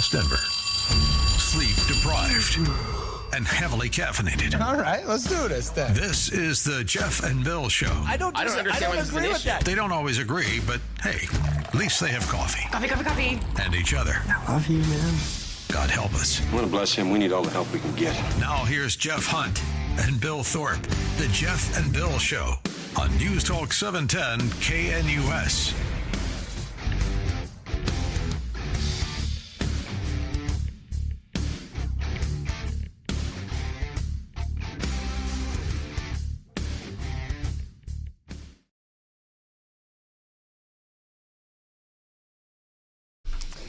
West Denver. Sleep deprived and heavily caffeinated. All right, let's do this then. This is the Jeff and Bill Show. I don't agree with that. They don't always agree, but hey, at least they have coffee. Coffee. And each other. I love you, man. God help us. I want to bless him. We need all the help we can get. Now here's Jeff Hunt and Bill Thorpe. The Jeff and Bill Show on News Talk 710 KNUS.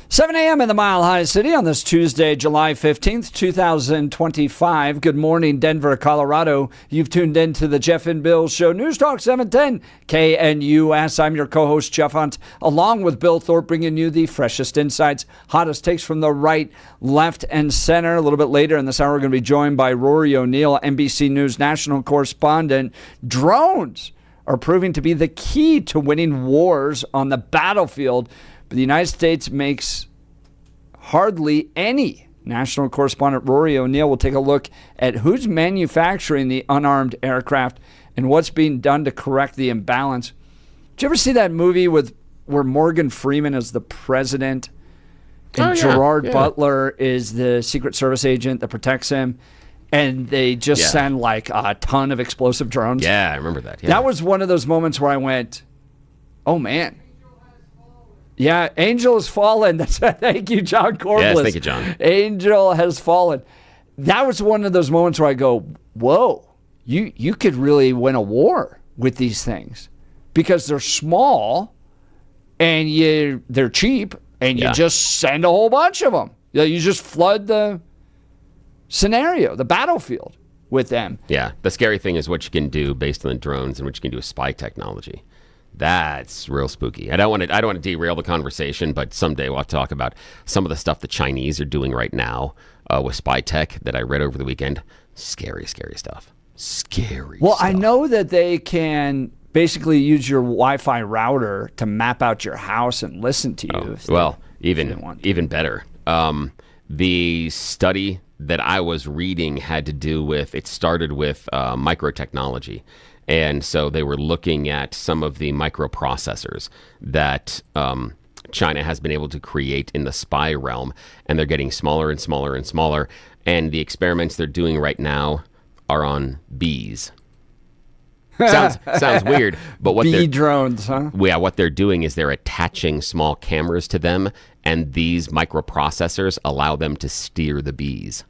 Seven a.m. in the Mile High City on this Tuesday, July 15th, 2025. Good morning, Denver, Colorado. You've tuned in to the Jeff and Bill Show, News Talk 710 KNUS. I'm your co-host, Jeff Hunt, along with Bill Thorpe, bringing you the freshest insights, hottest takes from the right, left, and center. A little bit later in this hour, we're going to be joined by Rory O'Neill, NBC News National Correspondent. Drones are proving to be the key to winning wars on the battlefield. The United States makes hardly any. National correspondent Rory O'Neill will take a look at who's manufacturing the unarmed aircraft and what's being done to correct the imbalance. Did you ever see that movie where Morgan Freeman is the president and Gerard Butler is the Secret Service agent that protects him, and they just send like a ton of explosive drones? Yeah, I remember that. Yeah. That was one of those moments where I went, oh man. Yeah, Angel has fallen. Thank you, John Corbliss. Yes, thank you, John. Angel has fallen. That was one of those moments where I go, whoa, you could really win a war with these things because they're small and they're cheap and you just send a whole bunch of them. You just flood the scenario, the battlefield with them. Yeah, the scary thing is what you can do based on the drones and what you can do with spy technology. That's real spooky. I don't want to derail the conversation, but someday we'll have to talk about some of the stuff the Chinese are doing right now with spy tech that I read over the weekend. Scary stuff. Well, I know that they can basically use your Wi-Fi router to map out your house and listen to you. Even better. The study that I was reading had to do with, it started with microtechnology. And so they were looking at some of the microprocessors that China has been able to create in the spy realm, and they're getting smaller and smaller and smaller. And the experiments they're doing right now are on bees. Sounds weird, but drones, huh? Yeah, what they're doing is they're attaching small cameras to them, and these microprocessors allow them to steer the bees.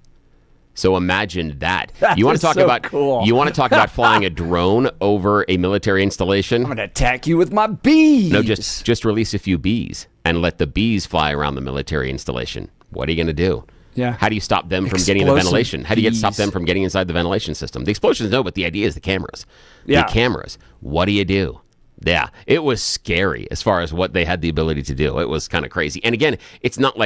So imagine that. You want to talk about cool. You want to talk about flying a drone over a military installation? I'm going to attack you with my bees. No, just release a few bees and let the bees fly around the military installation. What are you going to do? Yeah. How do you stop them from getting the ventilation? How do you stop them from getting inside the ventilation system? The explosions, no, but the idea is the cameras. Yeah. The cameras. What do you do? Yeah, it was scary as far as what they had the ability to do. It was kind of crazy. And again, it's not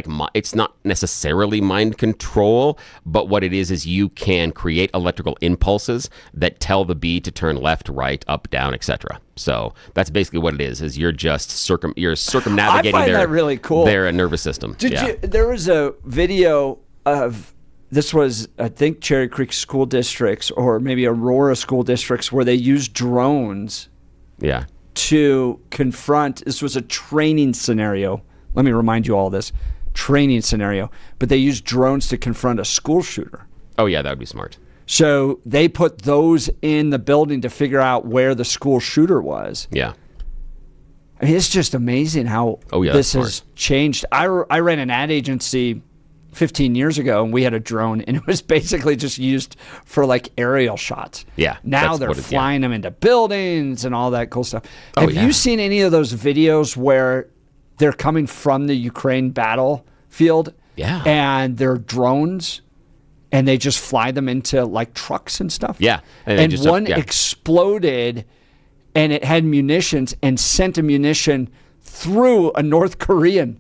necessarily mind control, but what it is you can create electrical impulses that tell the bee to turn left, right, up, down, etc. So that's basically what it is you're just circumnavigating I find that really cool. Their nervous system. There was a video of, this was, I think, Cherry Creek school districts or maybe Aurora school districts where they used drones. Yeah. To confront, this was a training scenario. Let me remind you all this. Training scenario. But they used drones to confront a school shooter. Oh, yeah, that would be smart. So they put those in the building to figure out where the school shooter was. Yeah. I mean, it's just amazing how this has changed. I ran an ad agency 15 years ago, and we had a drone, and it was basically just used for like aerial shots. Yeah. Now they're flying them into buildings and all that cool stuff. Have you seen any of those videos where they're coming from the Ukraine battlefield? Yeah. And they're drones, and they just fly them into like trucks and stuff? Yeah. And one exploded, and it had munitions and sent a munition through a North Korean.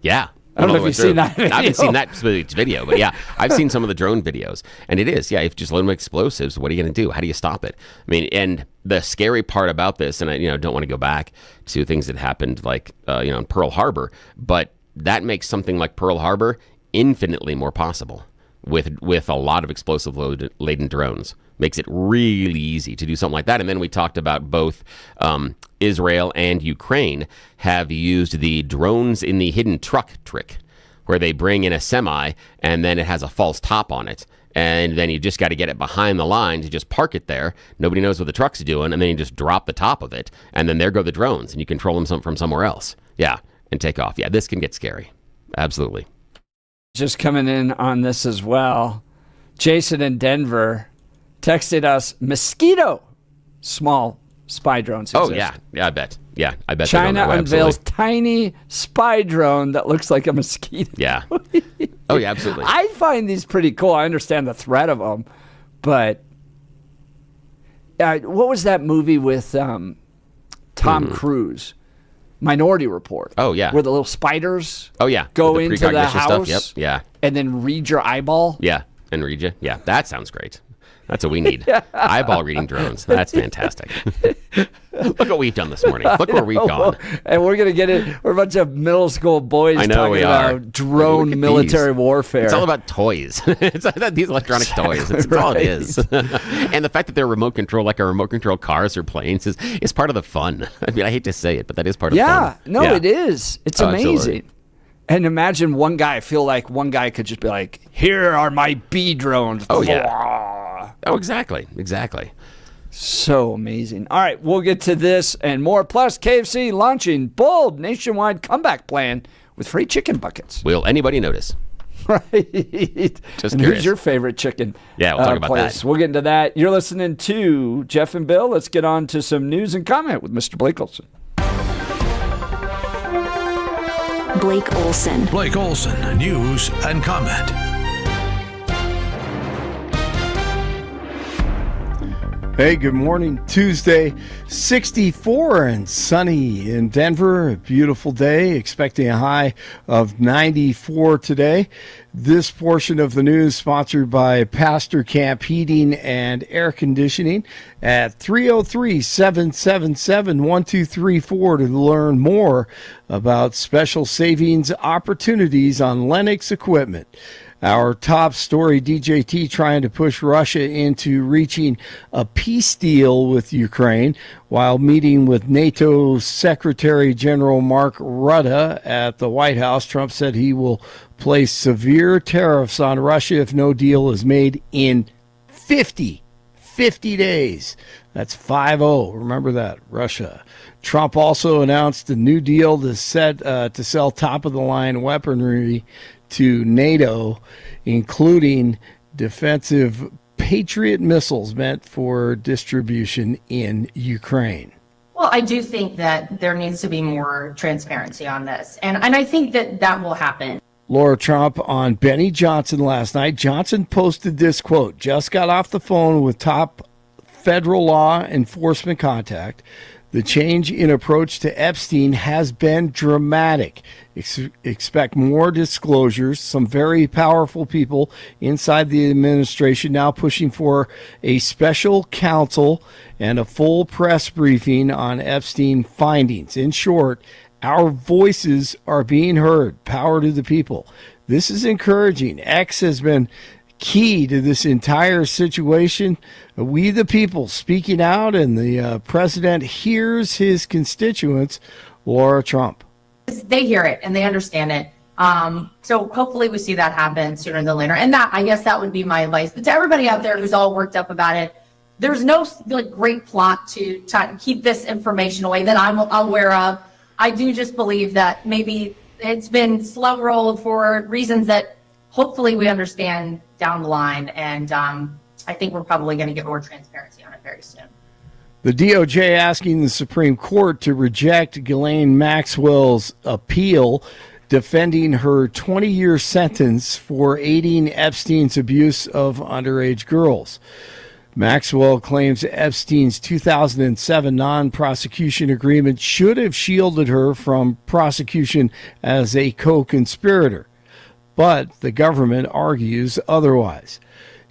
Yeah. I don't know if you've seen that video. I haven't seen that video, but yeah, I've seen some of the drone videos. And it is, if you just load them with explosives, what are you going to do? How do you stop it? I mean, and the scary part about this, and I don't want to go back to things that happened like, in Pearl Harbor, but that makes something like Pearl Harbor infinitely more possible with a lot of explosive laden drones. Makes it really easy to do something like that. And then we talked about both Israel and Ukraine have used the drones in the hidden truck trick, where they bring in a semi and then it has a false top on it. And then you just got to get it behind the line to just park it there. Nobody knows what the truck's doing. And then you just drop the top of it. And then there go the drones. And you control them from somewhere else. Yeah. And take off. Yeah, this can get scary. Absolutely. Just coming in on this as well. Jason in Denver texted us, mosquito small spy drones exist. Oh, yeah. Yeah, I bet. Yeah, I bet. China unveils tiny spy drone that looks like a mosquito. Yeah. Oh, yeah, absolutely. I find these pretty cool. I understand the threat of them, but what was that movie with Tom Cruise? Minority Report. Oh, yeah. Where the little spiders go into the house stuff. Yep. Yeah. And then read your eyeball. Yeah, and read you. Yeah, that sounds great. That's what we need. Eyeball reading drones. That's fantastic. Look what we've done this morning. Look where we've gone. And we're going to get it. We're a bunch of middle school boys talking about drone military warfare. It's all about toys. It's these electronic toys. It's all it is. And the fact that they're remote control, like our remote control cars or planes, is part of the fun. I mean, I hate to say it, but that is part of the fun. No, it is. It's amazing. Absolutely. And imagine one guy, I feel like one guy could just be like, here are my B drones. Oh, yeah. Oh, exactly. Exactly. So amazing. All right, we'll get to this and more. Plus, KFC launching bold nationwide comeback plan with free chicken buckets. Will anybody notice? Right. Just and curious. Who's your favorite chicken? Yeah, we'll talk about that. We'll get into that. You're listening to Jeff and Bill. Let's get on to some news and comment with Mr. Blake Olson. Blake Olson. Blake Olson, news and comment. Hey, good morning. Tuesday, 64 and sunny in Denver. A beautiful day, expecting a high of 94 today. This portion of the news sponsored by Pastor Camp Heating and Air Conditioning at 303-777-1234 to learn more about special savings opportunities on Lennox equipment. Our top story, DJT trying to push Russia into reaching a peace deal with Ukraine while meeting with NATO Secretary General Mark Rutte at the White House. Trump said he will place severe tariffs on Russia if no deal is made in 50 days. That's 5-0. Remember that, Russia. Trump also announced a new deal to sell top-of-the-line weaponry to NATO, including defensive Patriot missiles meant for distribution in Ukraine. Well, I do think that there needs to be more transparency on this, and I think that will happen. Laura Trump on Benny Johnson last night. Johnson posted this quote, just got off the phone with top federal law enforcement contact. The change in approach to Epstein has been dramatic. Expect more disclosures. Some very powerful people inside the administration now pushing for a special counsel and a full press briefing on Epstein findings. In short, our voices are being heard. Power to the people. This is encouraging. X has been key to this entire situation. We the people speaking out, and the president hears his constituents. Laura Trump. They hear it and they understand it. So hopefully we see that happen sooner than later. And I guess that would be my advice. But to everybody out there who's all worked up about it, there's no great plot to keep this information away that I'm aware of. I do just believe that maybe it's been slow rolled for reasons that hopefully we understand down the line. And I think we're probably going to get more transparency on it very soon. The DOJ asking the Supreme Court to reject Ghislaine Maxwell's appeal, defending her 20-year sentence for aiding Epstein's abuse of underage girls. Maxwell claims Epstein's 2007 non-prosecution agreement should have shielded her from prosecution as a co-conspirator, but the government argues otherwise.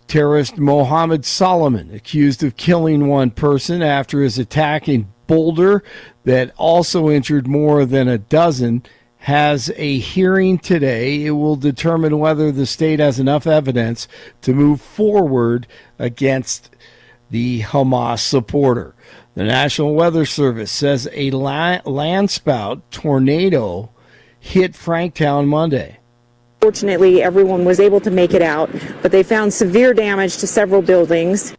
Terrorist Mohammed Solomon, accused of killing one person after his attack in Boulder that also injured more than a dozen, has a hearing today. It will determine whether the state has enough evidence to move forward against the Hamas supporter. The National Weather Service says a landspout tornado hit Franktown Monday. Fortunately, everyone was able to make it out, but they found severe damage to several buildings.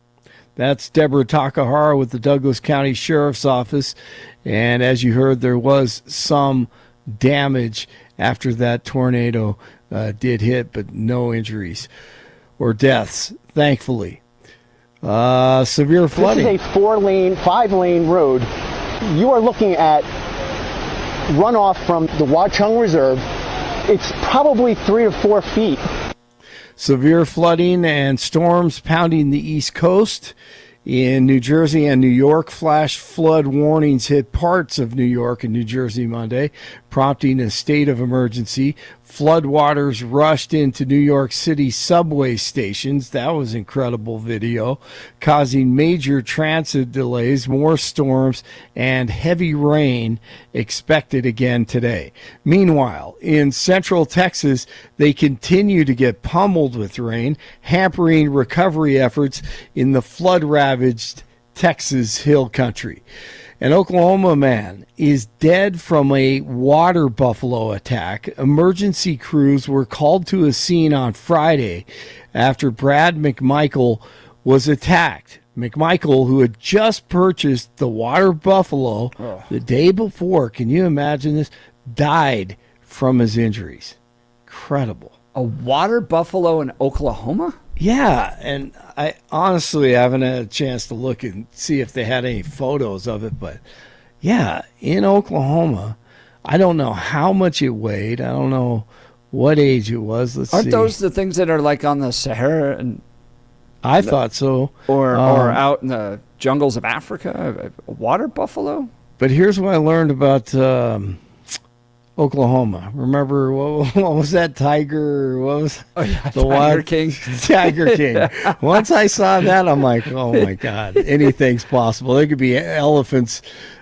That's Deborah Takahara with the Douglas County Sheriff's Office. And as you heard, there was some damage after that tornado did hit, but no injuries or deaths, thankfully. Severe flooding. This is a 4-lane, 5-lane road. You are looking at runoff from the Watchung Reserve. It's probably 3 to 4 feet. Severe flooding and storms pounding the East Coast. In New Jersey and New York, flash flood warnings hit parts of New York and New Jersey Monday, prompting a state of emergency. Floodwaters rushed into New York City subway stations. That was incredible video, causing major transit delays, more storms, and heavy rain expected again today. Meanwhile, in central Texas, they continue to get pummeled with rain, hampering recovery efforts in the flood-ravaged Texas Hill Country. An Oklahoma man is dead from a water buffalo attack. Emergency crews were called to a scene on Friday after Brad McMichael was attacked. McMichael, who had just purchased the water buffalo the day before, can you imagine this, died from his injuries. Incredible. A water buffalo in Oklahoma? Yeah, and I honestly haven't had a chance to look and see if they had any photos of it, but yeah, in Oklahoma, I don't know how much it weighed. I don't know what age it was. Aren't those the things that are like on the Sahara and I thought so. Or out in the jungles of Africa? A water buffalo? But here's what I learned about Oklahoma. Remember what was that tiger? What was the Tiger King? Tiger King. Once I saw that, I'm like, oh my God, anything's possible. There could be elephants.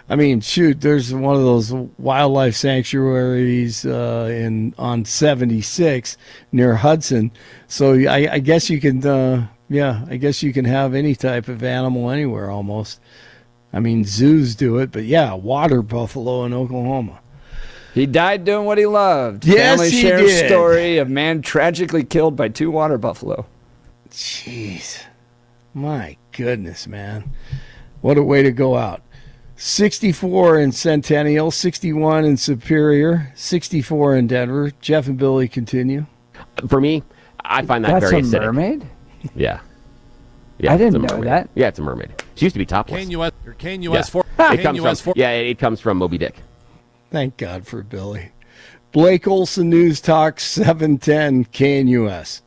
I mean, shoot, there's one of those wildlife sanctuaries on 76 near Hudson. So I guess you can, I guess you can have any type of animal anywhere almost. I mean, zoos do it, but yeah, water buffalo in Oklahoma. He died doing what he loved. Yes, Family he shares did. Story of man tragically killed by 2 water buffalo. Jeez. My goodness, man. What a way to go out. 64 in Centennial, 61 in Superior, 64 in Denver. Jeff and Billy continue. For me, I find that very acidic. That's a mermaid? Yeah. I didn't know that. Yeah, it's a mermaid. She used to be topless. It comes from Moby Dick. Thank God for Billy. Blake Olson, News Talk 710 KNUS.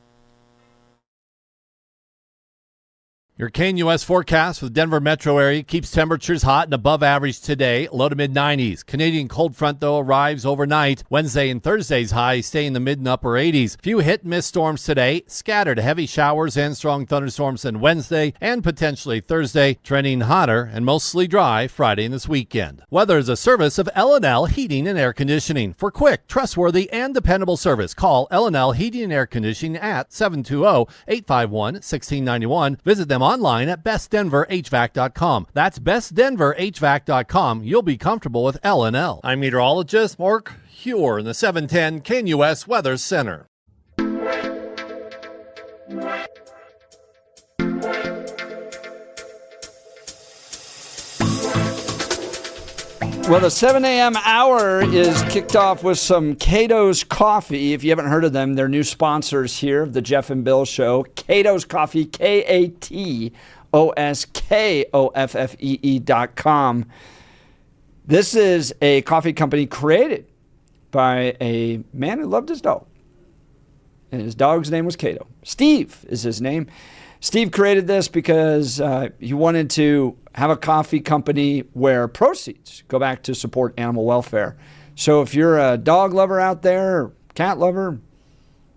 Your KNUS forecast for the Denver metro area keeps temperatures hot and above average today, low to mid-90s. Canadian cold front, though, arrives overnight. Wednesday and Thursday's highs stay in the mid and upper 80s. Few hit-and-miss storms today, scattered heavy showers and strong thunderstorms on Wednesday and potentially Thursday, trending hotter and mostly dry Friday and this weekend. Weather is a service of L&L Heating and Air Conditioning. For quick, trustworthy, and dependable service, call L&L Heating and Air Conditioning at 720-851-1691. Visit them online at bestdenverhvac.com. That's bestdenverhvac.com. You'll be comfortable with L&L. I'm meteorologist Mark Huer in the 710 KNUS Weather Center. Well, the 7 a.m. hour is kicked off with some Cato's Coffee. If you haven't heard of them, they're new sponsors here of the Jeff and Bill Show. Cato's Coffee, KATOSKOFFEE.com. This is a coffee company created by a man who loved his dog. And his dog's name was Cato. Steve is his name. Steve created this because he wanted to have a coffee company where proceeds go back to support animal welfare. So if you're a dog lover out there, or cat lover,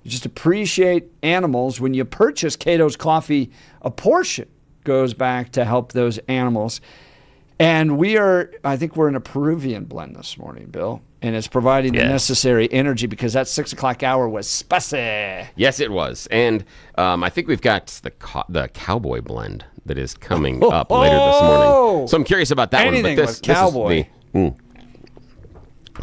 you just appreciate animals, when you purchase Cato's Coffee, a portion goes back to help those animals. And I think we're in a Peruvian blend this morning, Bill. And it's providing the necessary energy because that 6 o'clock hour was spicy. Yes, it was. And I think we've got the cowboy blend that is coming up later this morning. So I'm curious about that Anything one. But with cowboy.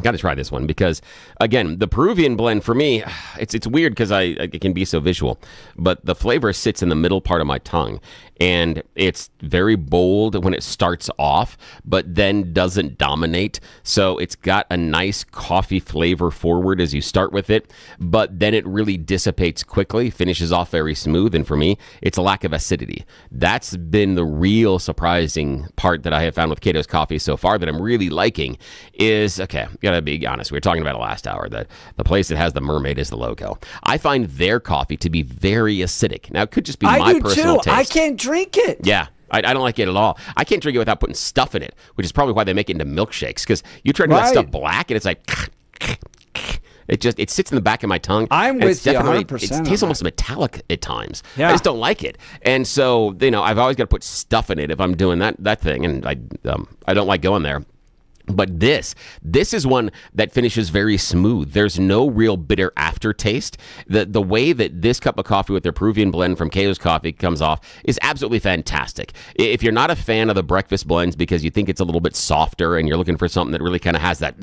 Got to try this one because, again, the Peruvian blend for me, it's weird because I can be so visual, but the flavor sits in the middle part of my tongue, and it's very bold when it starts off, but then doesn't dominate. So it's got a nice coffee flavor forward as you start with it, but then it really dissipates quickly, finishes off very smooth, and for me, it's a lack of acidity. That's been the real surprising part that I have found with Cato's coffee so far that I'm really liking is, okay, gotta be honest, we were talking about it last hour, that the place that has the mermaid is the logo. I find their coffee to be very acidic. Now, it could just be my personal taste. I can't drink it. Yeah. I don't like it at all. I can't drink it without putting stuff in it, which is probably why they make it into milkshakes, because you try to do that stuff black, and it's like... It sits in the back of my tongue. I'm with you 100%. It tastes almost metallic at times. Yeah. I just don't like it. And so, I've always got to put stuff in it if I'm doing that thing, and I don't like going there. But this is one that finishes very smooth. There's no real bitter aftertaste. The way that this cup of coffee with their Peruvian blend from Cato's Coffee comes off is absolutely fantastic. If you're not a fan of the breakfast blends because you think it's a little bit softer and you're looking for something that really kind of has that,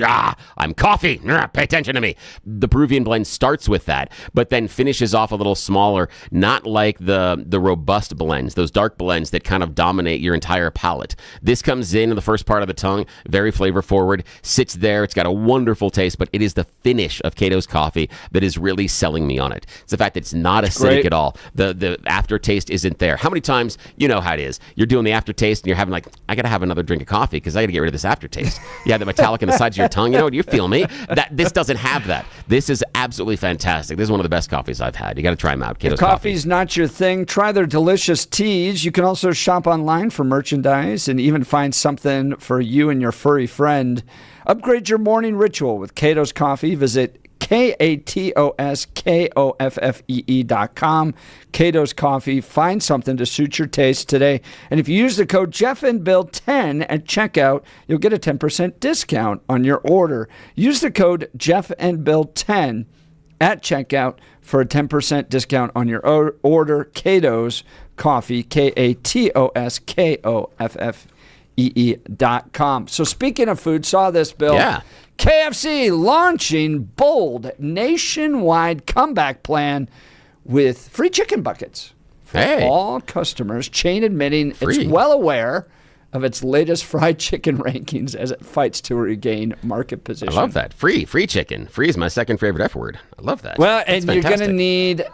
I'm coffee, pay attention to me. The Peruvian blend starts with that, but then finishes off a little smaller, not like the robust blends, those dark blends that kind of dominate your entire palate. This comes in the first part of the tongue, very flavor forward, sits there. It's got a wonderful taste, but it is the finish of Cato's coffee that is really selling me on it. It's the fact that it's not acidic at all. The aftertaste isn't there. How many times, you know how it is, you're doing the aftertaste and you're having I got to have another drink of coffee because I got to get rid of this aftertaste. You have the metallic in the sides of your tongue. Do you feel me? This doesn't have that. This is absolutely fantastic. This is one of the best coffees I've had. You got to try them out. Cato's if coffee's not your thing, try their delicious teas. You can also shop online for merchandise and even find something for you and your furry friend. Upgrade your morning ritual with Cato's Coffee. Visit KATOSKOFFEE.com. Cato's Coffee. Find something to suit your taste today. And if you use the code JeffandBill10 at checkout, you'll get a 10% discount on your order. Use the code JeffandBill10 at checkout for a 10% discount on your order. Cato's Coffee. KATOSKOFFEE.com. So speaking of food, saw this, Bill. Yeah. KFC launching bold nationwide comeback plan with free chicken buckets for all customers. Chain admitting it's well aware of its latest fried chicken rankings as it fights to regain market position. I love that. Free chicken. Free is my second favorite F word. I love that. Well, and you're going to need...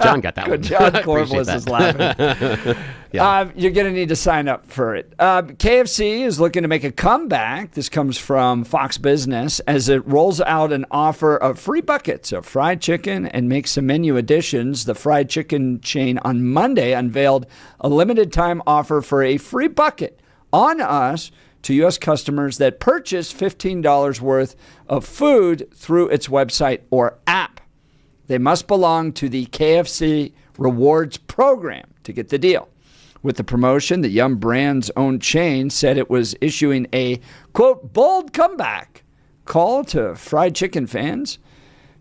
John got that Good one. John Corvallis is laughing. You're going to need to sign up for it. KFC is looking to make a comeback. This comes from Fox Business as it rolls out an offer of free buckets of fried chicken and makes some menu additions. The fried chicken chain on Monday unveiled a limited time offer for a free bucket on us to U.S. customers that purchase $15 worth of food through its website or app. They must belong to the KFC Rewards program to get the deal. With the promotion, the Yum Brand's own chain said it was issuing a, quote, bold comeback call to fried chicken fans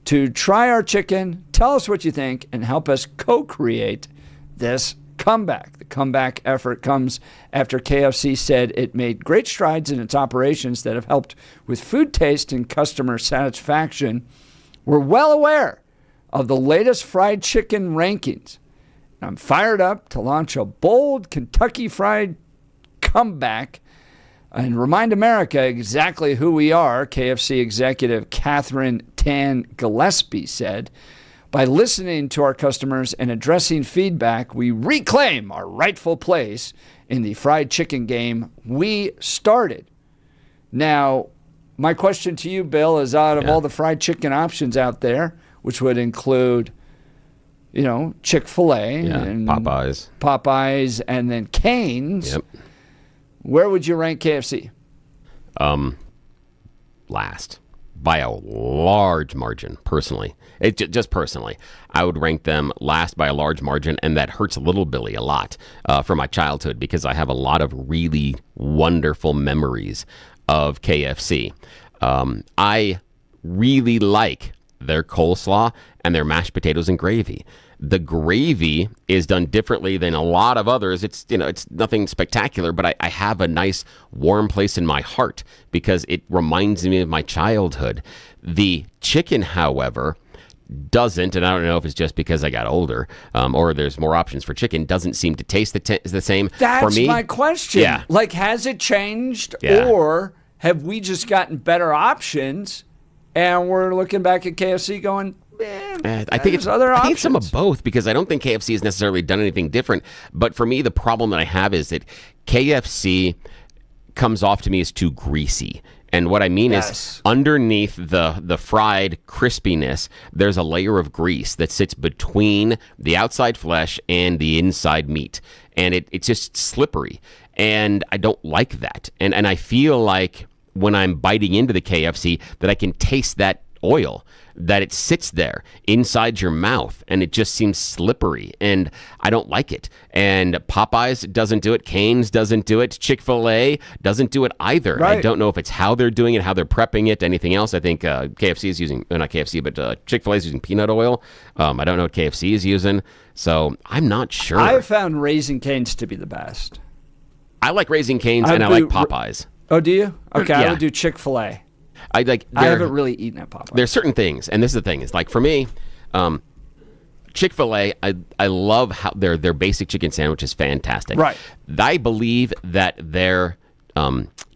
to try our chicken, tell us what you think, and help us co-create this comeback. The comeback effort comes after KFC said it made great strides in its operations that have helped with food taste and customer satisfaction. We're well aware of the latest fried chicken rankings. I'm fired up to launch a bold Kentucky Fried comeback and remind America exactly who we are, KFC executive Catherine Tan Gillespie said. By listening to our customers and addressing feedback, we reclaim our rightful place in the fried chicken game we started. Now, my question to you, Bill, is out of all the fried chicken options out there, which would include, Chick-fil-A and Popeyes, and then Cane's. Yep. Where would you rank KFC? Last. by a large margin, personally. Just personally. I would rank them last by a large margin, and that hurts Little Billy a lot from my childhood because I have a lot of really wonderful memories of KFC. I really like their coleslaw and their mashed potatoes and gravy. The gravy is done differently than a lot of others. It's nothing spectacular, but I have a nice warm place in my heart because it reminds me of my childhood. The chicken, however, doesn't, and I don't know if it's just because I got older or there's more options for chicken, doesn't seem to taste the same. That's for me. My question. Yeah. Like, has it changed Yeah. or have we just gotten better options and we're looking back at KFC going, I think it's other options. I think it's some of both because I don't think KFC has necessarily done anything different. But for me, the problem that I have is that KFC comes off to me as too greasy. And what I mean is underneath the fried crispiness, there's a layer of grease that sits between the outside flesh and the inside meat. And it's just slippery. And I don't like that. And I feel like when I'm biting into the KFC that I can taste that oil, that it sits there inside your mouth and it just seems slippery and I don't like it. And Popeyes doesn't do it. Cane's doesn't do it. Chick-fil-A doesn't do it either. Right. I don't know if it's how they're doing it, how they're prepping it, anything else. I think KFC is using, not KFC, but Chick-fil-A is using peanut oil. I don't know what KFC is using. So I'm not sure. I found Raising Cane's to be the best. I like Raising Cane's and I like Popeyes. Oh, do you? Okay, Yeah. I would do Chick-fil-A. I haven't really eaten at Popeyes. There's certain things, and this is the thing. It's like for me, Chick-fil-A, I love how their basic chicken sandwich is fantastic. Right. I believe that their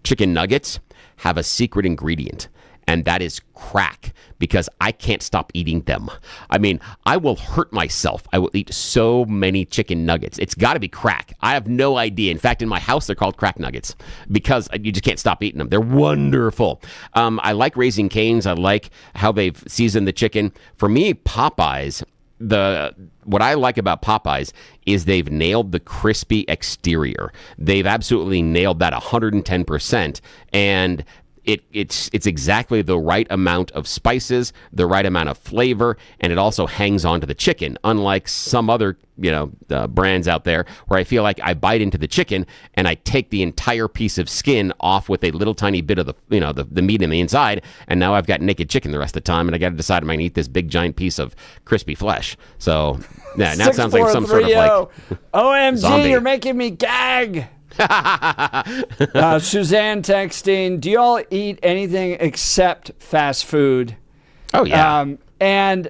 chicken nuggets have a secret ingredient, and that is crack, because I can't stop eating them. I mean, I will hurt myself. I will eat so many chicken nuggets. It's got to be crack. I have no idea. In fact, in my house, they're called crack nuggets because you just can't stop eating them. They're wonderful. I like Raising Cane's. I like how they've seasoned the chicken. For me, Popeyes, what I like about Popeyes is they've nailed the crispy exterior. They've absolutely nailed that 110%. And it's exactly the right amount of spices, the right amount of flavor, and it also hangs on to the chicken, unlike some other brands out there where I feel like I bite into the chicken and I take the entire piece of skin off with a little tiny bit of the meat in the inside, and now I've got naked chicken the rest of the time, and I got to decide am I going to eat this big giant piece of crispy flesh. So yeah, now it sounds like some sort of like OMG, zombie. You're making me gag. Suzanne texting, do y'all eat anything except fast food? Oh yeah. And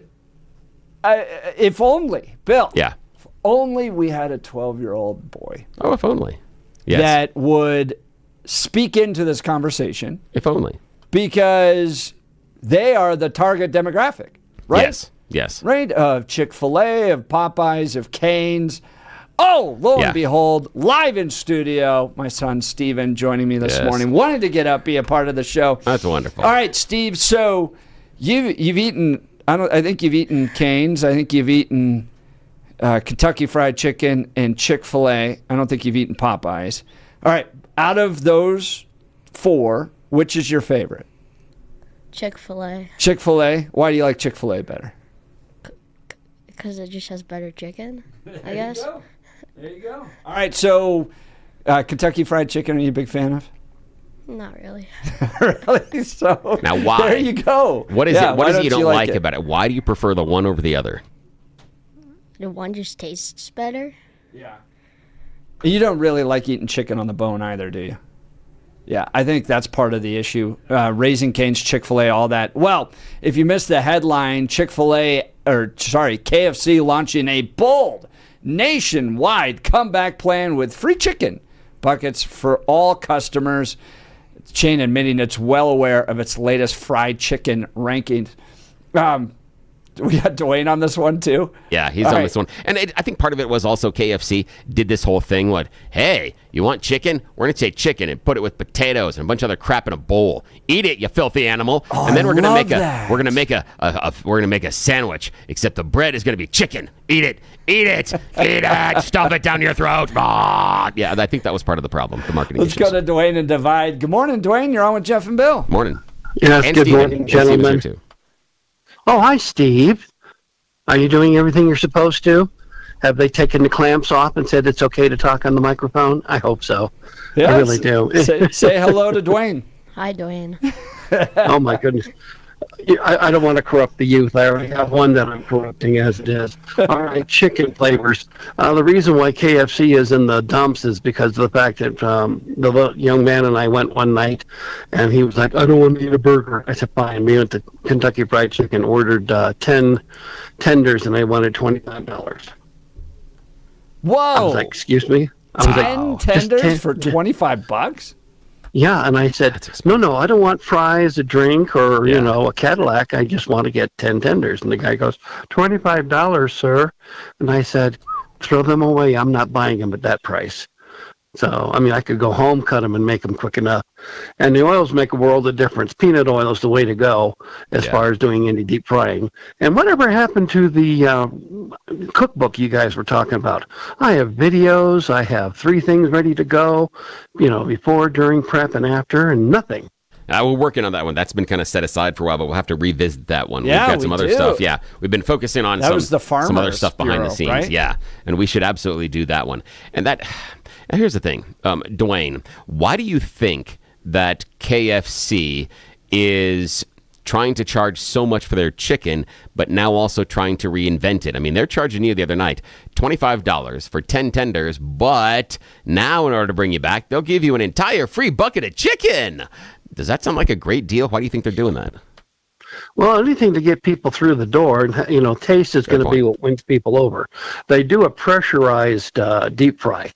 if only, Bill. Yeah. If only we had a 12-year-old boy. Oh, if only. Yes. That would speak into this conversation. If only. Because they are the target demographic, right? Yes. Right? Of Chick-fil-A, of Popeyes, of Cane's. Oh, lo and behold, live in studio, my son Steven joining me this morning. Wanted to get up, be a part of the show. That's wonderful. All right, Steve. So you've eaten. I think you've eaten Cane's. I think you've eaten Kentucky Fried Chicken and Chick-fil-A. I don't think you've eaten Popeyes. All right. Out of those four, which is your favorite? Chick-fil-A. Chick-fil-A. Why do you like Chick-fil-A better? Because it just has better chicken, I guess. There you go. All right, so Kentucky Fried Chicken, are you a big fan of? Not really. Really? So now, why? There you go. What is it? What is it you don't like it? about it? Why do you prefer the one over the other? The one just tastes better. Yeah. You don't really like eating chicken on the bone either, do you? Yeah, I think that's part of the issue. Raising Cane's, Chick-fil-A, all that. Well, if you missed the headline, KFC launching a bold nationwide comeback plan with free chicken buckets for all customers. The chain admitting it's well aware of its latest fried chicken rankings. We got Dwayne on this one too. Yeah, he's on this one. And I think part of it was also KFC did this whole thing. Hey, you want chicken? We're going to take chicken and put it with potatoes and a bunch of other crap in a bowl. Eat it, you filthy animal. Oh, and then we're going to make a sandwich, except the bread is going to be chicken. Eat it. Eat it. Eat it. Stuff it down your throat. Yeah, I think that was part of the problem, the marketing Let's issues. go to Dwayne and Divide. Good morning, Dwayne. You're on with Jeff and Bill. Morning. Yes, And good Steven. morning, And Steven's here, gentlemen. too. Oh, hi, Steve. Are you doing everything you're supposed to? Have they taken the clamps off and said it's okay to talk on the microphone? I hope so. Yes. I really do. Say hello to Dwayne. Hi, Dwayne. Oh, my goodness. I don't want to corrupt the youth. I already have one that I'm corrupting as it is. All right, chicken flavors. The reason why KFC is in the dumps is because of the fact that the young man and I went one night, and he was like, I don't want to eat a burger. I said, fine. We went to Kentucky Fried Chicken, ordered 10 tenders, and I wanted $25. Whoa. I was like, excuse me? I was 10 like, just tenders 10 for $25? Yeah, and I said, no, I don't want fries, a drink, or, a Cadillac. I just want to get 10 tenders. And the guy goes, $25, sir. And I said, throw them away. I'm not buying them at that price. So, I mean, I could go home, cut them, and make them quick enough. And the oils make a world of difference. Peanut oil is the way to go as far as doing any deep frying. And whatever happened to the cookbook you guys were talking about? I have videos. I have 3 things ready to go, before, during, prep, and after, and nothing. We're working on that one. That's been kind of set aside for a while, but we'll have to revisit that one. Yeah, We've got some we other do. stuff. Yeah, we've been focusing on That was the some other Farmers stuff behind the Bureau, scenes. right? Yeah, and we should absolutely do that one. And that. Now here's the thing, Dwayne. Why do you think that KFC is trying to charge so much for their chicken, but now also trying to reinvent it? I mean, they're charging you the other night $25 for 10 tenders, but now in order to bring you back, they'll give you an entire free bucket of chicken. Does that sound like a great deal? Why do you think they're doing that? Well, anything to get people through the door, and taste is going to be what wins people over. They do a pressurized deep fry.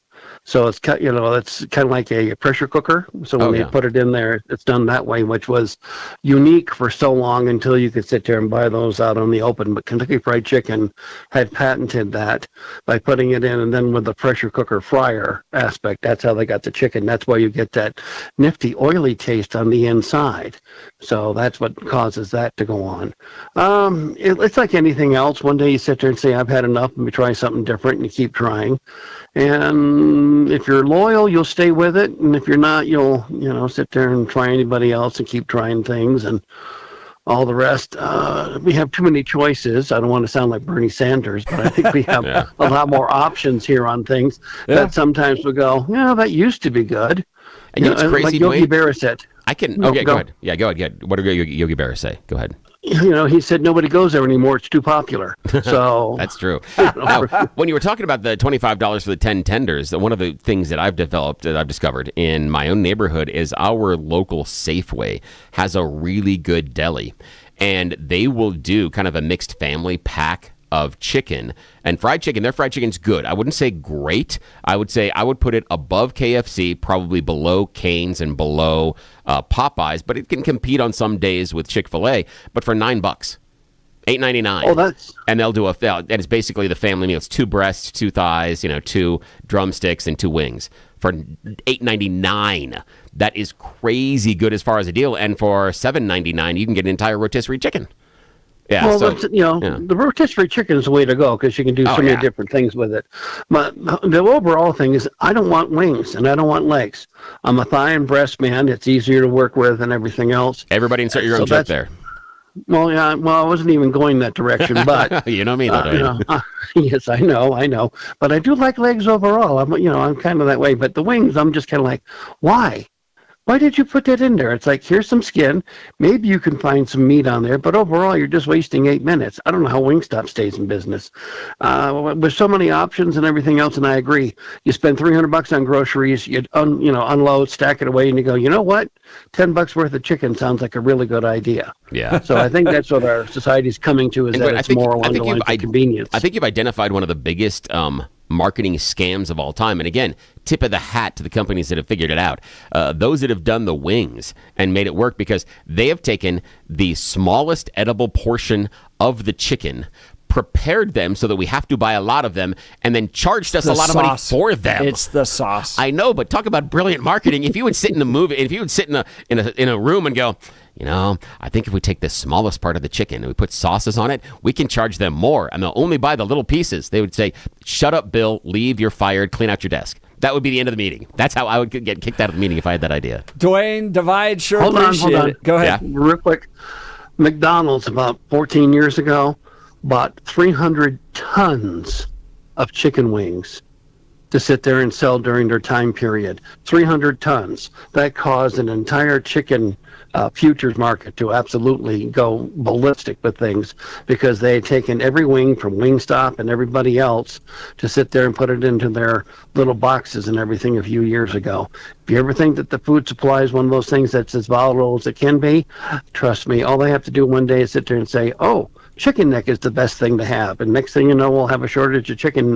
So it's it's kind of like a pressure cooker. So when they put it in there, it's done that way, which was unique for so long until you could sit there and buy those out on the open. But Kentucky Fried Chicken had patented that by putting it in, and then with the pressure cooker fryer aspect, that's how they got the chicken. That's why you get that nifty oily taste on the inside. So that's what causes that to go on. It's like anything else. One day you sit there and say, I've had enough, let me try something different, and you keep trying. And if you're loyal, you'll stay with it. And if you're not, you'll, sit there and try anybody else and keep trying things and all the rest. We have too many choices. I don't want to sound like Bernie Sanders, but I think we have a lot more options here on things that sometimes we go, that used to be good. And it's crazy, like Yogi Dwayne. Berra said. I can. Okay, go ahead. Yeah, go ahead. What did Yogi Berra say? Go ahead. He said nobody goes there anymore. It's too popular. So that's true. Now, when you were talking about the $25 for the 10 tenders, one of the things that I've discovered in my own neighborhood is our local Safeway has a really good deli, and they will do kind of a mixed family pack of chicken and fried chicken. Their fried chicken's good. I wouldn't say great. I would say I would put it above KFC, probably below Cane's and below Popeyes, but it can compete on some days with Chick-fil-A. But for $9, $8.99. Oh, that's and they'll do and it's basically the family meal. It's 2 breasts, 2 thighs, 2 drumsticks, and 2 wings for $8.99. That is crazy good as far as a deal. And for $7.99, you can get an entire rotisserie chicken. Yeah, well, so, the rotisserie chicken is the way to go because you can do so many different things with it. But the overall thing is I don't want wings and I don't want legs. I'm a thigh and breast man. It's easier to work with and everything else. Everybody insert your own joke there. Well, yeah. Well, I wasn't even going that direction, but you know me, though. Yes, I know. But I do like legs overall. I'm kind of that way. But the wings, I'm just kind of like, why? Why did you put that in there? It's like, here's some skin. Maybe you can find some meat on there, but overall, you're just wasting 8 minutes. I don't know how Wingstop stays in business. With so many options and everything else, and I agree. You spend $300 on groceries, you unload, stack it away, and you go, you know what? $10 worth of chicken sounds like a really good idea. Yeah. So I think that's what our society's coming to, is that it's more along the lines of convenience. I think you've identified one of the biggest marketing scams of all time. And again, tip of the hat to the companies that have figured it out. Those that have done the wings and made it work, because they have taken the smallest edible portion of the chicken, prepared them so that we have to buy a lot of them, and then charged us a lot of money for them. It's the sauce. I know, but talk about brilliant marketing. If you would sit in a room and go, I think if we take the smallest part of the chicken and we put sauces on it, we can charge them more, and they'll only buy the little pieces. They would say, shut up, Bill, leave, you're fired, clean out your desk. That would be the end of the meeting. That's how I would get kicked out of the meeting if I had that idea. Dwayne, divide, sure Hold appreciate on. it. Go ahead. Yeah. Real quick. McDonald's about 14 years ago bought 300 tons of chicken wings to sit there and sell during their time period. 300 tons. That caused an entire chicken futures market to absolutely go ballistic with things because they had taken every wing from Wingstop and everybody else to sit there and put it into their little boxes and everything a few years ago. If you ever think that the food supply is one of those things that's as volatile as it can be, trust me, all they have to do one day is sit there and say, oh, chicken neck is the best thing to have. And next thing you know, we'll have a shortage of chicken,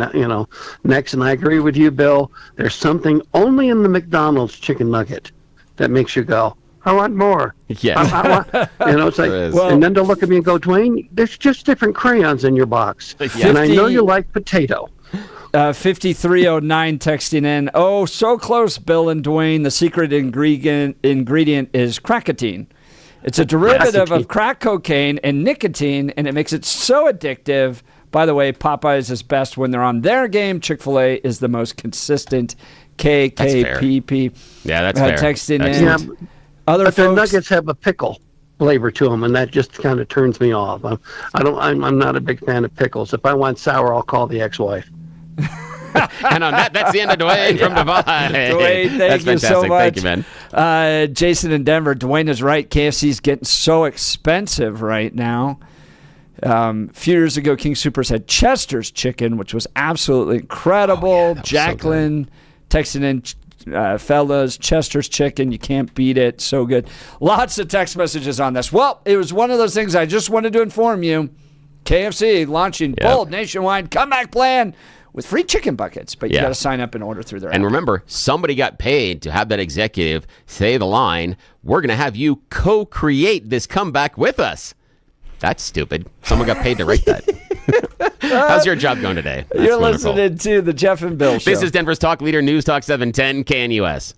necks. And I agree with you, Bill. There's something only in the McDonald's chicken nugget that makes you go, I want more. Yeah. It's like, and then they'll look at me and go, Dwayne, there's just different crayons in your box. And I know you like potato. 5309 texting in. Oh, so close, Bill and Dwayne. The secret ingredient is cracotine. It's a derivative of crack cocaine and nicotine, and it makes it so addictive. By the way, Popeyes is best when they're on their game. Chick-fil-A is the most consistent. KKPP. Yeah, that's fair. Texting That's in. Yeah, Other but the folks, nuggets have a pickle flavor to them, and that just kind of turns me off. I'm not a big fan of pickles. If I want sour, I'll call the ex-wife. And on that's the end of Dwayne from Divide. Dwayne, thank That's you so fantastic. much. Thank you, man. Jason in Denver, Dwayne is right. KFC's getting so expensive right now. A few years ago, King Soopers had Chester's chicken, which was absolutely incredible. Oh, yeah, that was Jacqueline texting in, fellas, Chester's chicken, you can't beat it. So good. Lots of text messages on this. Well, it was one of those things I just wanted to inform you. KFC launching bold nationwide comeback plan with free chicken buckets, but you got to sign up and order through their app. And remember, somebody got paid to have that executive say the line, we're going to have you co-create this comeback with us. That's stupid. Someone got paid to write that. How's your job going today? That's You're wonderful. listening to the Jeff and Bill Show. This is Denver's talk leader, News Talk 710 KNUS.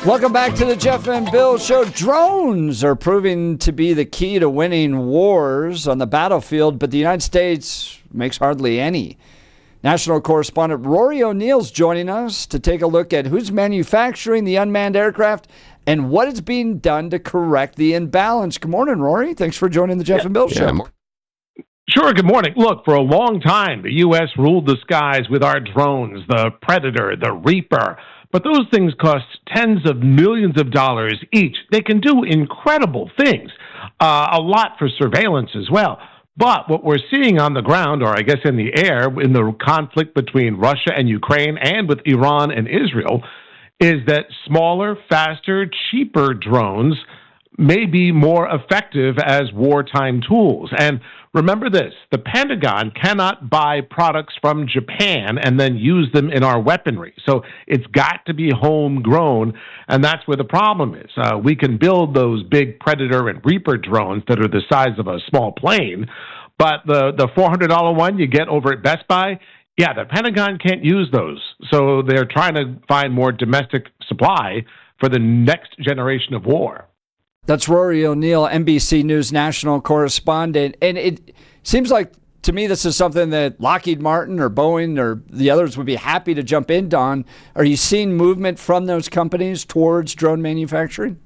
Welcome back to the Jeff and Bill Show. Drones are proving to be the key to winning wars on the battlefield, but the United States makes hardly any. National correspondent Rory O'Neill's joining us to take a look at who's manufacturing the unmanned aircraft and what is being done to correct the imbalance. Good morning, Rory. Thanks for joining the Jeff and Bill Show. Sure, good morning. Look, for a long time, the U.S. ruled the skies with our drones, the Predator, the Reaper. But those things cost tens of millions of dollars each. They can do incredible things, a lot for surveillance as well. But what we're seeing on the ground, or I guess in the air, in the conflict between Russia and Ukraine and with Iran and Israel, is that smaller, faster, cheaper drones may be more effective as wartime tools. And remember this, the Pentagon cannot buy products from Japan and then use them in our weaponry. So it's got to be homegrown, and that's where the problem is. We can build those big Predator and Reaper drones that are the size of a small plane, but the $400 one you get over at Best Buy, yeah, the Pentagon can't use those. So they're trying to find more domestic supply for the next generation of war. That's Rory O'Neill, NBC News National Correspondent. And it seems like, to me, this is something that Lockheed Martin or Boeing or the others would be happy to jump in on. Are you seeing movement from those companies towards drone manufacturing?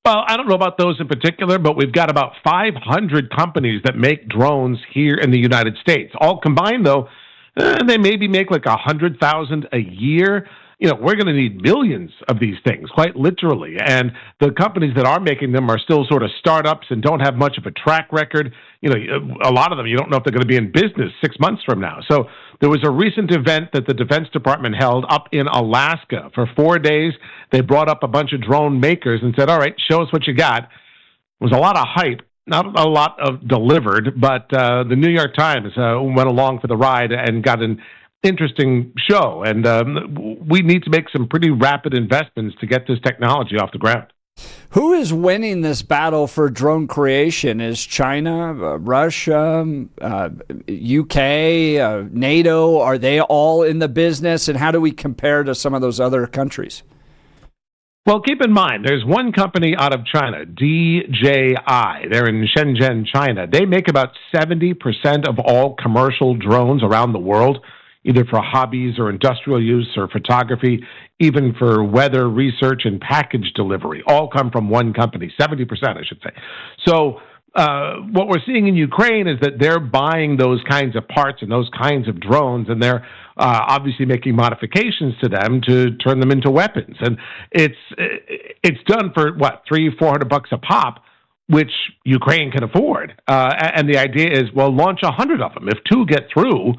Well, I don't know about those in particular, but we've got about 500 companies that make drones here in the United States. All combined, though, they maybe make like 100,000 a year. You know, we're going to need millions of these things, quite literally. And the companies that are making them are still sort of startups and don't have much of a track record. You know, a lot of them, you don't know if they're going to be in business 6 months from now. So there was a recent event that the Defense Department held up in Alaska. For 4 days, they brought up a bunch of drone makers and said, all right, show us what you got. It was a lot of hype. Not a lot of delivered, but the New York Times went along for the ride and got an interesting show. And we need to make some pretty rapid investments to get this technology off the ground. Who is winning this battle for drone creation? Is China, Russia, UK, NATO? Are they all in the business? And how do we compare to some of those other countries? Well, keep in mind, there's one company out of China, DJI. They're in Shenzhen, China. They make about 70% of all commercial drones around the world, either for hobbies or industrial use or photography, even for weather research and package delivery. All come from one company, 70%, I should say. So what we're seeing in Ukraine is that they're buying those kinds of parts and those kinds of drones, and they're obviously making modifications to them to turn them into weapons. And it's done for, what, $300-400 a pop, which Ukraine can afford. And the idea is, well, launch 100 of them. If 2 get through,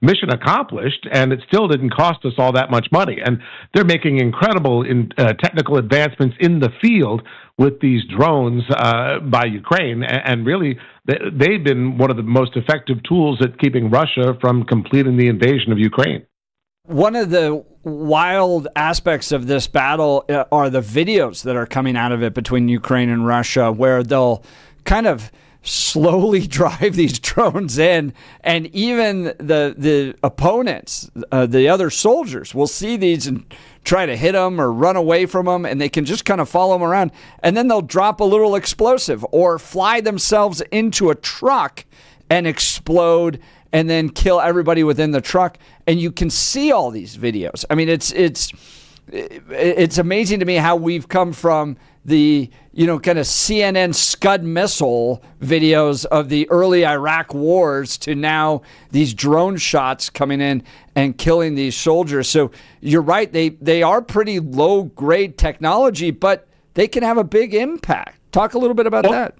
mission accomplished, and it still didn't cost us all that much money. And they're making incredible technical advancements in the field with these drones by Ukraine, and really they've been one of the most effective tools at keeping Russia from completing the invasion of Ukraine. One of the wild aspects of this battle are the videos that are coming out of it between Ukraine and Russia, where they'll kind of slowly drive these drones in, and even the opponents, the other soldiers, will see these and try to hit them or run away from them, and they can just kind of follow them around, and then they'll drop a little explosive or fly themselves into a truck and explode and then kill everybody within the truck. And you can see all these videos. I mean, it's amazing to me how we've come from the, kind of CNN Scud missile videos of the early Iraq wars to now these drone shots coming in and killing these soldiers. So you're right. They are pretty low grade technology, but they can have a big impact. Talk a little bit about that.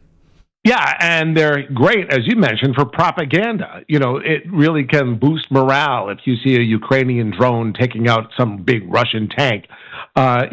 Yeah, and they're great, as you mentioned, for propaganda. It really can boost morale if you see a Ukrainian drone taking out some big Russian tank. And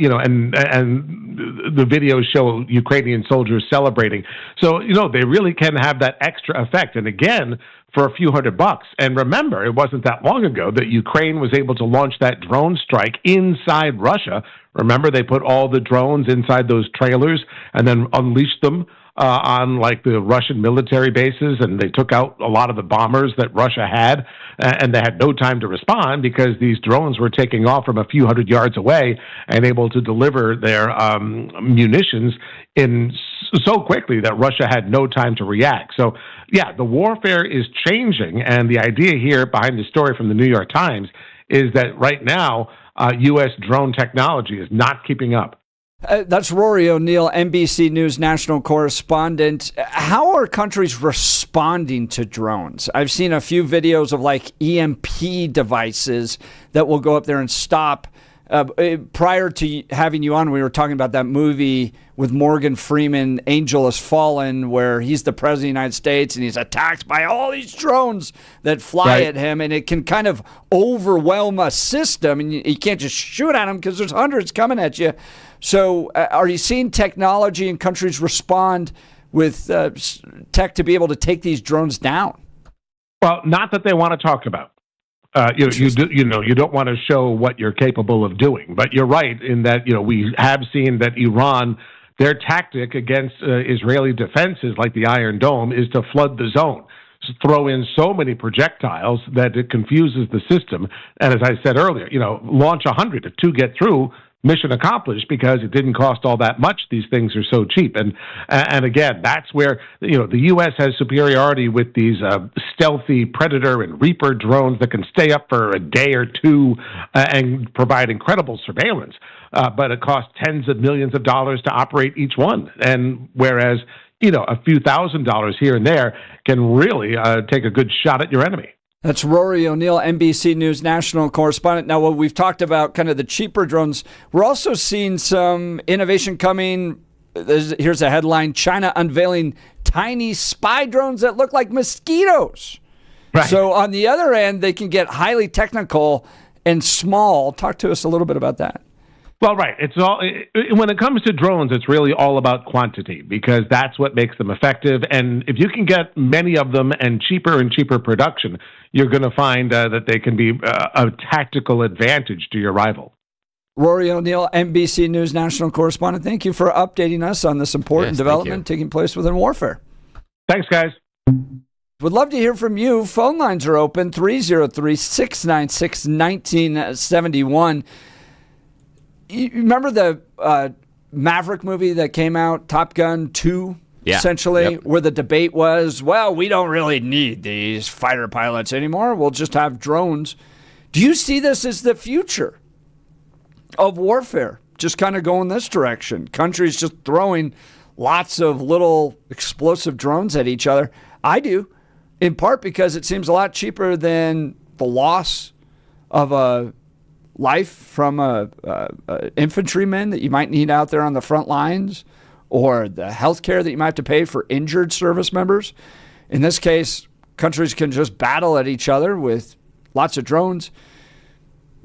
the videos show Ukrainian soldiers celebrating. So, they really can have that extra effect. And again, for a few $100. And remember, it wasn't that long ago that Ukraine was able to launch that drone strike inside Russia. Remember, they put all the drones inside those trailers and then unleashed them on like the Russian military bases, and they took out a lot of the bombers that Russia had, and they had no time to respond because these drones were taking off from a few hundred yards away and able to deliver their munitions in so quickly that Russia had no time to react. So, yeah, the warfare is changing, and the idea here behind the story from the New York Times is that right now, U.S. drone technology is not keeping up. That's Rory O'Neill, NBC News National Correspondent. How are countries responding to drones? I've seen a few videos of like EMP devices that will go up there and stop. Prior to having you on, we were talking about that movie with Morgan Freeman, Angel Has Fallen, where he's the president of the United States and he's attacked by all these drones that fly at him, and it can kind of overwhelm a system, and you can't just shoot at them because there's hundreds coming at you. So are you seeing technology in countries respond with tech to be able to take these drones down? Well, not that they want to talk about. You don't want to show what you're capable of doing. But you're right in that, we have seen that Iran, their tactic against Israeli defenses like the Iron Dome is to flood the zone. Throw in so many projectiles that it confuses the system. And as I said earlier, launch 100. If 2 get through, mission accomplished, because it didn't cost all that much. These things are so cheap. And again, that's where, the U.S. has superiority with these stealthy Predator and Reaper drones that can stay up for a day or two and provide incredible surveillance. But it costs tens of millions of dollars to operate each one. And whereas, a few $1,000s here and there can really take a good shot at your enemy. That's Rory O'Neill, NBC News National Correspondent. Now, what we've talked about, kind of the cheaper drones, we're also seeing some innovation coming. Here's a headline: China unveiling tiny spy drones that look like mosquitoes. Right. So on the other end, they can get highly technical and small. Talk to us a little bit about that. Well, right. When it comes to drones, it's really all about quantity, because that's what makes them effective. And if you can get many of them and cheaper production, you're going to find that they can be a tactical advantage to your rival. Rory O'Neill, NBC News National Correspondent, thank you for updating us on this important development taking place within warfare. Thanks, guys. Would love to hear from you. Phone lines are open, 303-696-1971. You remember the Maverick movie that came out, Top Gun 2, essentially, where the debate was, well, we don't really need these fighter pilots anymore. We'll just have drones. Do you see this as the future of warfare? Just kind of going this direction. Countries just throwing lots of little explosive drones at each other. I do, in part because it seems a lot cheaper than the loss of a life from a infantryman that you might need out there on the front lines, or the health care that you might have to pay for injured service members. In this case, countries can just battle at each other with lots of drones.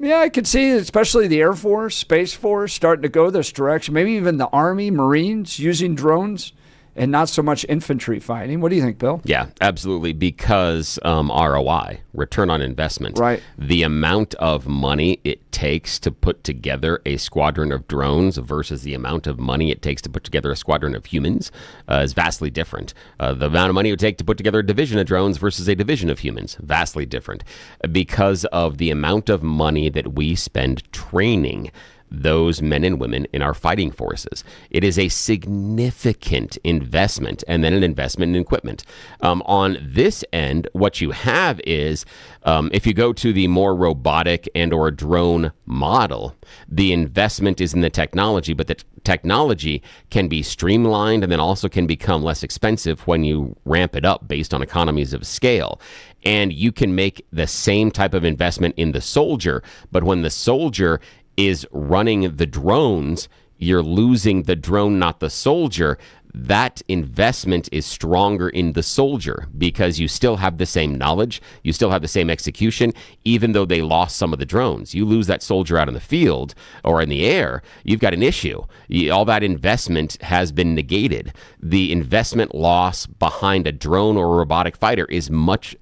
Yeah, I could see especially the Air Force, Space Force starting to go this direction. Maybe even the Army, Marines using drones and not so much infantry fighting. What do you think, Bill? Yeah, absolutely, because ROI, return on investment. Right. The amount of money it takes to put together a squadron of drones versus the amount of money it takes to put together a squadron of humans is vastly different. The amount of money it would take to put together a division of drones versus a division of humans, vastly different, because of the amount of money that we spend training those men and women in our fighting forces. It is a significant investment, and then an investment in equipment. On this end, what you have is, if you go to the more robotic and or drone model, the investment is in the technology, but the technology can be streamlined and then also can become less expensive when you ramp it up based on economies of scale. And you can make the same type of investment in the soldier, but when the soldier is running the drones, you're losing the drone, not the soldier. That investment is stronger in the soldier because you still have the same knowledge, you still have the same execution, even though they lost some of the drones. You lose that soldier out in the field or in the air, you've got an issue. All that investment has been negated. The investment loss behind a drone or a robotic fighter is much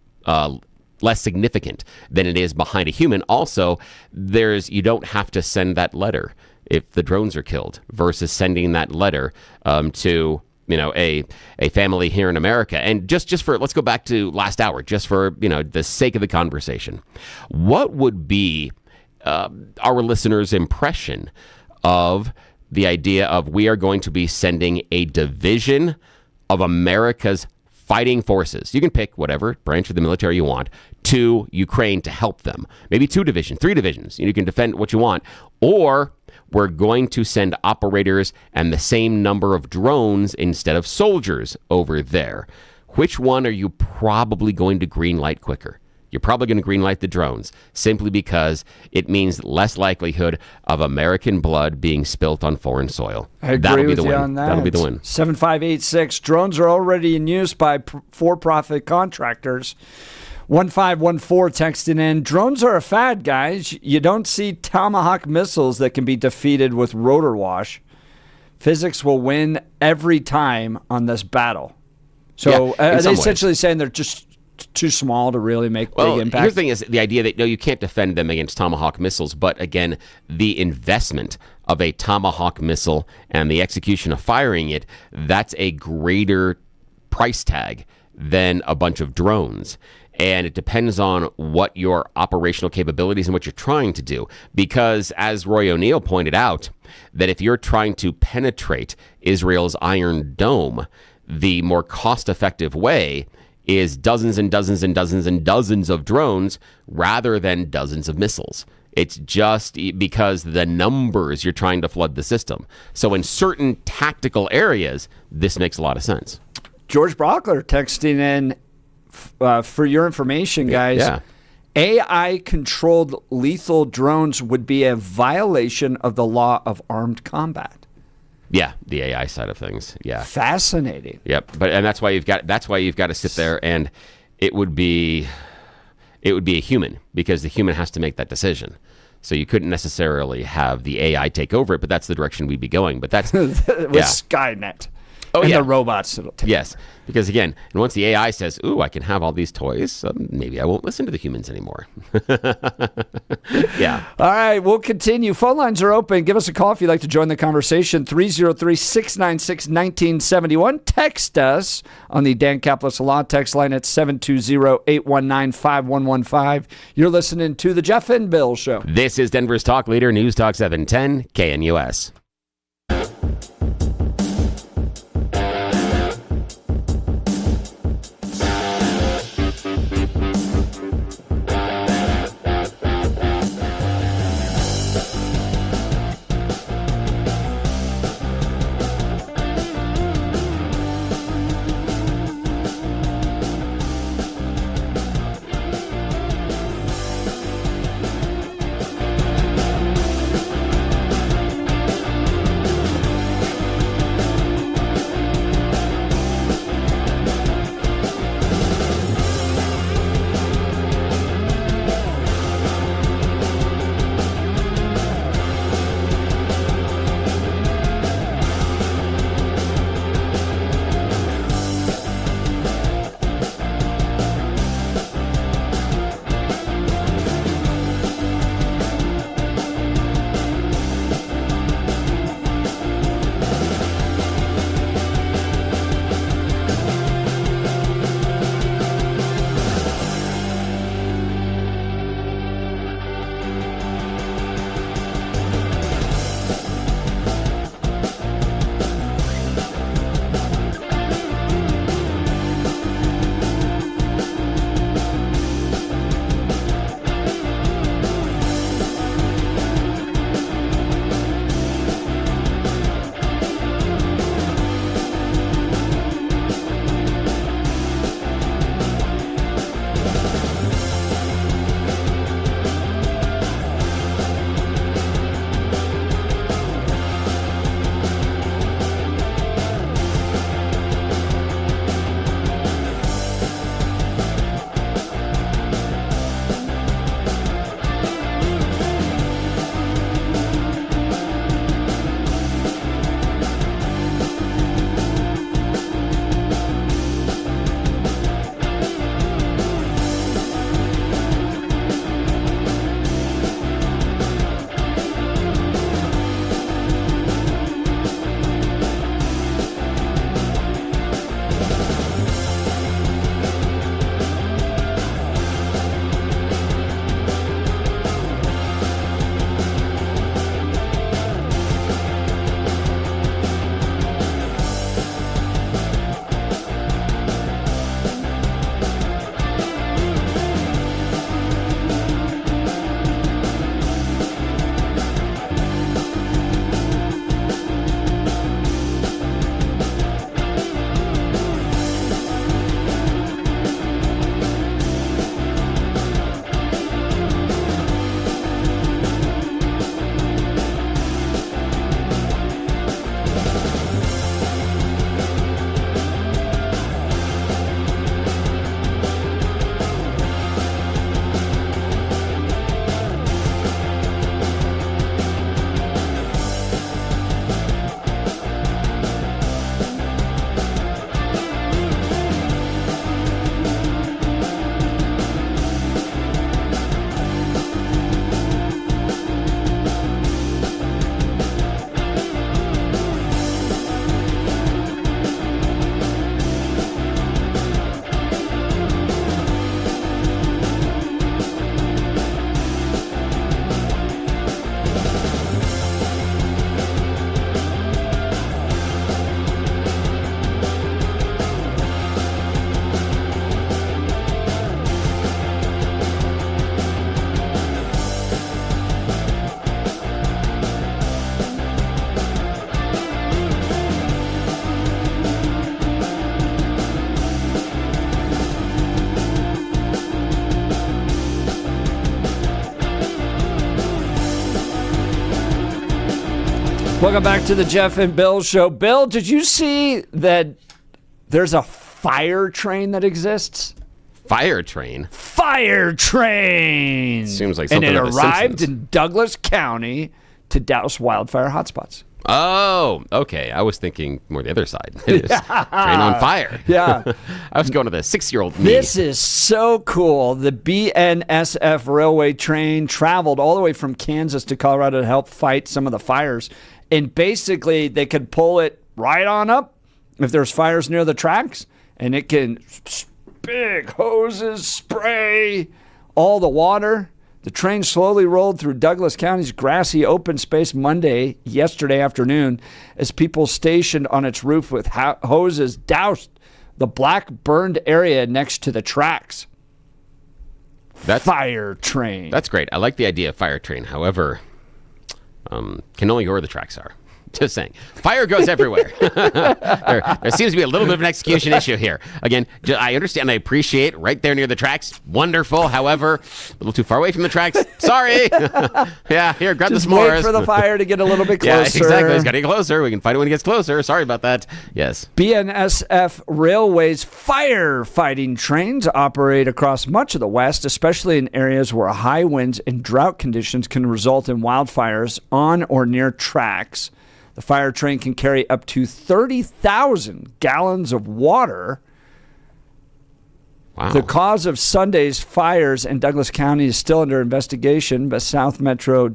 less significant than it is behind a human. Also, you don't have to send that letter if the drones are killed versus sending that letter to a family here in America. And just for, let's go back to last hour, just for, the sake of the conversation. What would be our listeners' impression of the idea of we are going to be sending a division of America's fighting forces, you can pick whatever branch of the military you want, to Ukraine to help them. Maybe 2 divisions, 3 divisions. You can defend what you want. Or we're going to send operators and the same number of drones instead of soldiers over there. Which one are you probably going to green light quicker? You're probably going to green light the drones, simply because it means less likelihood of American blood being spilt on foreign soil. I agree That'll be with the you win. on that. That'll be the win. 7586. Drones are already in use by for-profit contractors. 1514 texting in, drones are a fad, guys. You don't see Tomahawk missiles that can be defeated with rotor wash. Physics will win every time on this battle. So are they essentially saying they're just too small to really make big impact? Here's the thing is the idea that, no, you can't defend them against Tomahawk missiles. But again, the investment of a Tomahawk missile and the execution of firing it, that's a greater price tag than a bunch of drones. And it depends on what your operational capabilities and what you're trying to do. Because as Rory O'Neill pointed out, that if you're trying to penetrate Israel's Iron Dome, the more cost-effective way is dozens and dozens and dozens and dozens of drones rather than dozens of missiles. It's just because the numbers you're trying to flood the system. So in certain tactical areas, this makes a lot of sense. George Brockler texting in, for your information, guys, AI-controlled lethal drones would be a violation of the law of armed combat. Yeah, the AI side of things. Yeah, fascinating. Yep, and that's why you've got to sit there, and it would be a human, because the human has to make that decision. So you couldn't necessarily have the AI take over it, but that's the direction we'd be going. But that's with Skynet. And the robots that'll take over. Because again, and once the AI says, "Ooh, I can have all these toys," maybe I won't listen to the humans anymore. Yeah. All right, we'll continue. Phone lines are open. Give us a call if you'd like to join the conversation. 303-696-1971. Text us on the Dan Caplis Law text line at 720-819-5115. You're listening to The Jeff and Bill Show. This is Denver's Talk Leader, News Talk 710 KNUS. Welcome back to the Jeff and Bill Show. Bill, did you see that there's a fire train that exists? Fire train? Fire train! Seems like something and it out of The arrived Simpsons. in Douglas County to douse wildfire hotspots. Oh, okay. I was thinking more the other side. It is train on fire. Yeah. I was going to the 6-year-old me. This is so cool. The BNSF railway train traveled all the way from Kansas to Colorado to help fight some of the fires. And basically, they could pull it right on up if there's fires near the tracks, and it can big hoses spray all the water. The train slowly rolled through Douglas County's grassy open space yesterday afternoon, as people stationed on its roof with hoses doused the black burned area next to the tracks. Fire train. That's great. I like the idea of fire train. However, can only go where the tracks are. Just saying. Fire goes everywhere. there seems to be a little bit of an execution issue here. Again, I understand. I appreciate right there near the tracks. Wonderful. However, a little too far away from the tracks. Sorry. Yeah, here, grab Just the s'mores. wait for the fire to get a little bit closer. Yeah, exactly. It's got to get closer. We can fight it when it gets closer. Sorry about that. Yes. BNSF Railway's firefighting trains operate across much of the West, especially in areas where high winds and drought conditions can result in wildfires on or near tracks. The fire train can carry up to 30,000 gallons of water. Wow. The cause of Sunday's fires in Douglas County is still under investigation, but South Metro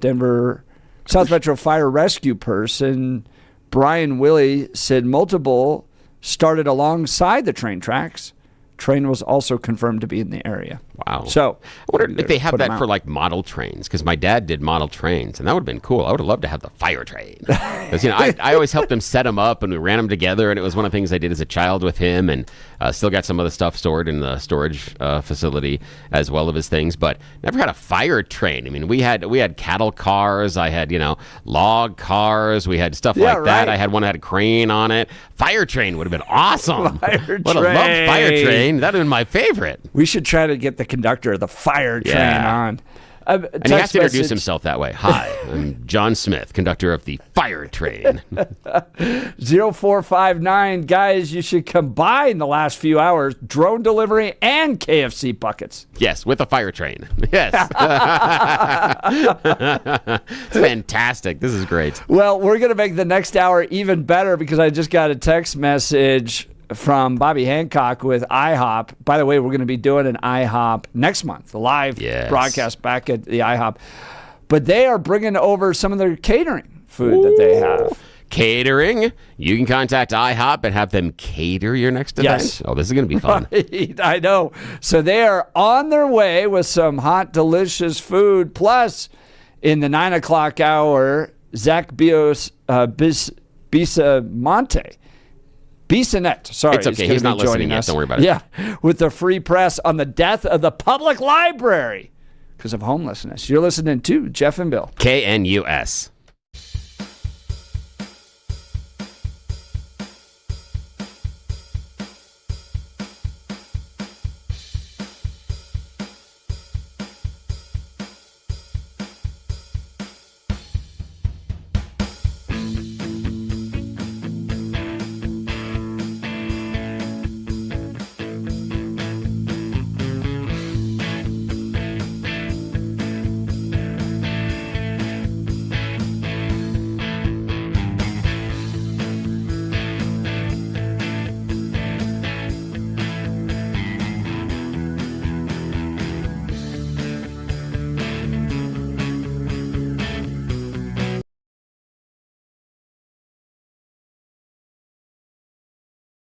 Fire Rescue person Brian Willey said multiple started alongside the train tracks. Train was also confirmed to be in the area. Wow. So I wonder if they have that for like model trains, because my dad did model trains, and that would have been cool. I would have loved to have the fire train. Because, I always helped him set them up, and we ran them together, and it was one of the things I did as a child with him, and still got some of the stuff stored in the storage facility as well of his things, but never had a fire train. I mean, we had cattle cars, I had, log cars, we had stuff like that. I had one that had a crane on it. Fire train would have been awesome. Would have loved fire train. That would have been my favorite. We should try to get the conductor of the fire train on. And he has to introduce himself that way. Hi, I'm John Smith, conductor of the fire train. 0459, guys, you should combine the last few hours, drone delivery and KFC buckets. Yes, with a fire train. Yes. It's fantastic. This is great. Well, we're going to make the next hour even better because I just got a text message from Bobby Hancock with IHOP. By the way, we're going to be doing an IHOP next month, the live broadcast back at the IHOP. But they are bringing over some of their catering food that they have. Catering? You can contact IHOP and have them cater your next event? Yes. Oh, this is going to be fun. Right, I know. So they are on their way with some hot, delicious food. Plus, in the 9 o'clock hour, Zach Bissonette, sorry. It's okay. He's not listening yet. Don't worry about it. Yeah, with the free press on the death of the public library because of homelessness. You're listening to Jeff and Bill. KNUS.